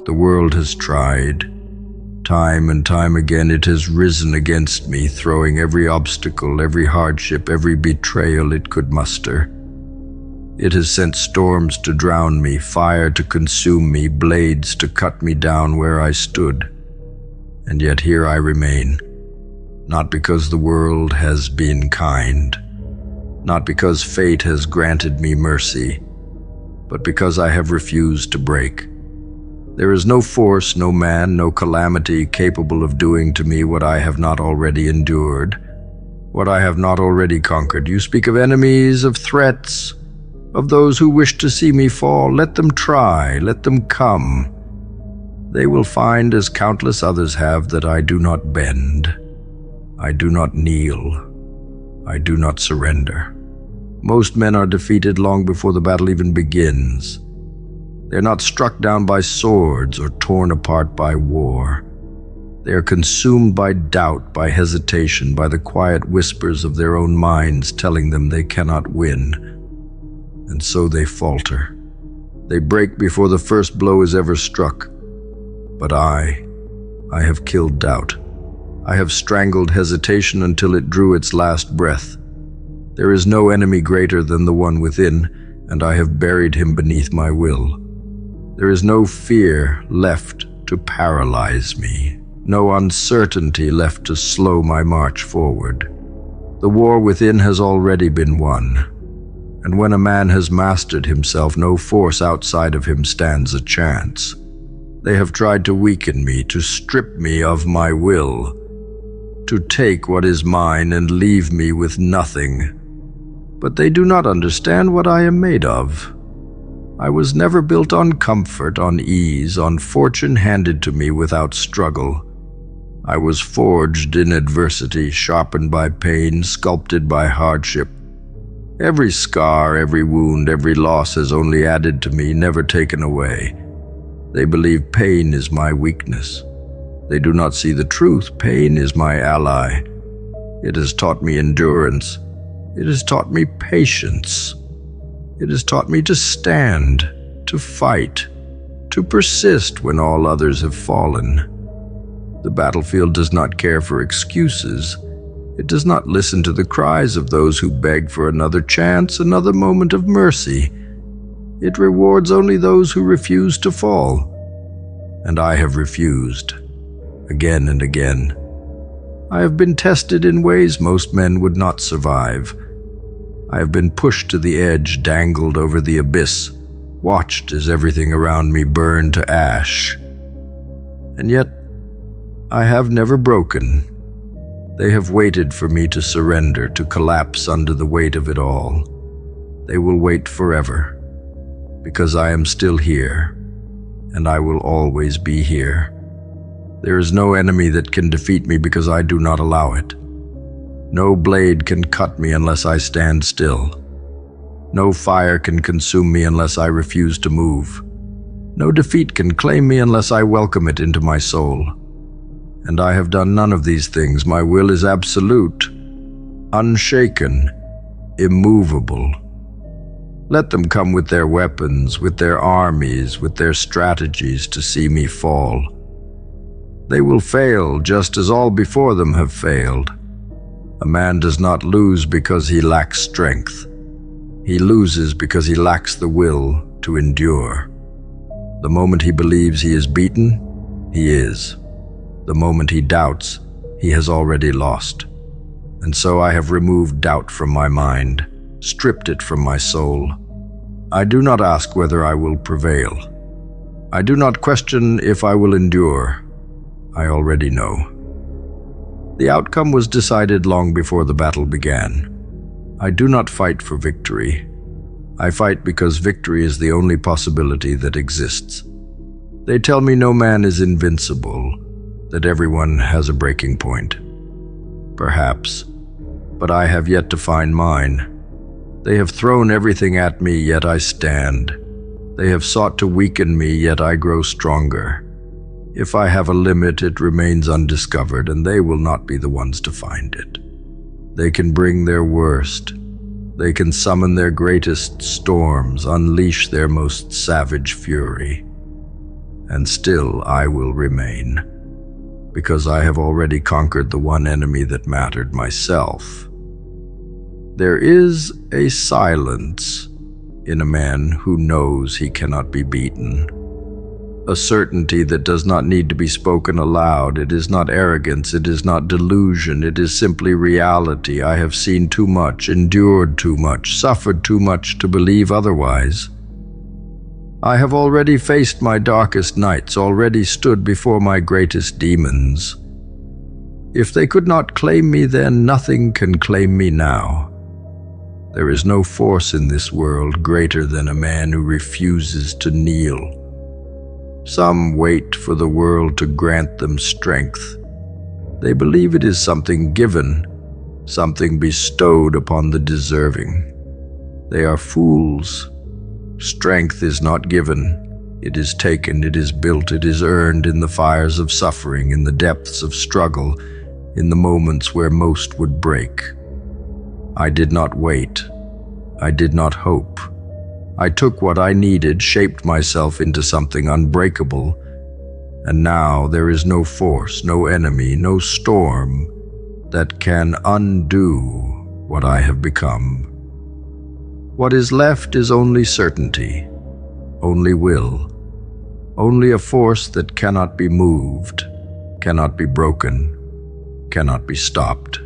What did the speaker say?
The world has tried. Time and time again it has risen against me, throwing every obstacle, every hardship, every betrayal it could muster. It has sent storms to drown me, fire to consume me, blades to cut me down where I stood. And yet here I remain, not because the world has been kind, not because fate has granted me mercy, but because I have refused to break. There is no force, no man, no calamity capable of doing to me what I have not already endured, what I have not already conquered. You speak of enemies, of threats, of those who wish to see me fall. Let them try, let them come. They will find, as countless others have, that I do not bend. I do not kneel. I do not surrender. Most men are defeated long before the battle even begins. They're not struck down by swords or torn apart by war. They are consumed by doubt, by hesitation, by the quiet whispers of their own minds telling them they cannot win. And so they falter. They break before the first blow is ever struck. But I have killed doubt. I have strangled hesitation until it drew its last breath. There is no enemy greater than the one within, and I have buried him beneath my will. There is no fear left to paralyze me, no uncertainty left to slow my march forward. The war within has already been won, and when a man has mastered himself, no force outside of him stands a chance. They have tried to weaken me, to strip me of my will, to take what is mine and leave me with nothing. But they do not understand what I am made of. I was never built on comfort, on ease, on fortune handed to me without struggle. I was forged in adversity, sharpened by pain, sculpted by hardship. Every scar, every wound, every loss has only added to me, never taken away. They believe pain is my weakness. They do not see the truth. Pain is my ally. It has taught me endurance. It has taught me patience. It has taught me to stand, to fight, to persist when all others have fallen. The battlefield does not care for excuses. It does not listen to the cries of those who beg for another chance, another moment of mercy. It rewards only those who refuse to fall. And I have refused, again and again. I have been tested in ways most men would not survive. I have been pushed to the edge, dangled over the abyss, watched as everything around me burned to ash. And yet, I have never broken. They have waited for me to surrender, to collapse under the weight of it all. They will wait forever, because I am still here, and I will always be here. There is no enemy that can defeat me because I do not allow it. No blade can cut me unless I stand still. No fire can consume me unless I refuse to move. No defeat can claim me unless I welcome it into my soul. And I have done none of these things. My will is absolute, unshaken, immovable. Let them come with their weapons, with their armies, with their strategies to see me fall. They will fail just as all before them have failed. A man does not lose because he lacks strength. He loses because he lacks the will to endure. The moment he believes he is beaten, he is. The moment he doubts, he has already lost. And so I have removed doubt from my mind, stripped it from my soul. I do not ask whether I will prevail. I do not question if I will endure. I already know. The outcome was decided long before the battle began. I do not fight for victory. I fight because victory is the only possibility that exists. They tell me no man is invincible, that everyone has a breaking point. Perhaps, but I have yet to find mine. They have thrown everything at me, yet I stand. They have sought to weaken me, yet I grow stronger. If I have a limit, it remains undiscovered, and they will not be the ones to find it. They can bring their worst. They can summon their greatest storms, unleash their most savage fury. and still I will remain, because I have already conquered the one enemy that mattered, myself. There is a silence in a man who knows he cannot be beaten, a certainty that does not need to be spoken aloud. It is not arrogance, it is not delusion, it is simply reality. I have seen too much, endured too much, suffered too much to believe otherwise. I have already faced my darkest nights, already stood before my greatest demons. If they could not claim me then, nothing can claim me now. There is no force in this world greater than a man who refuses to kneel. Some wait for the world to grant them strength. They believe it is something given, something bestowed upon the deserving. They are fools. Strength is not given. It is taken, it is built, it is earned in the fires of suffering, in the depths of struggle, in the moments where most would break. I did not wait. I did not hope. I took what I needed, shaped myself into something unbreakable, and now there is no force, no enemy, no storm that can undo what I have become. What is left is only certainty, only will, only a force that cannot be moved, cannot be broken, cannot be stopped.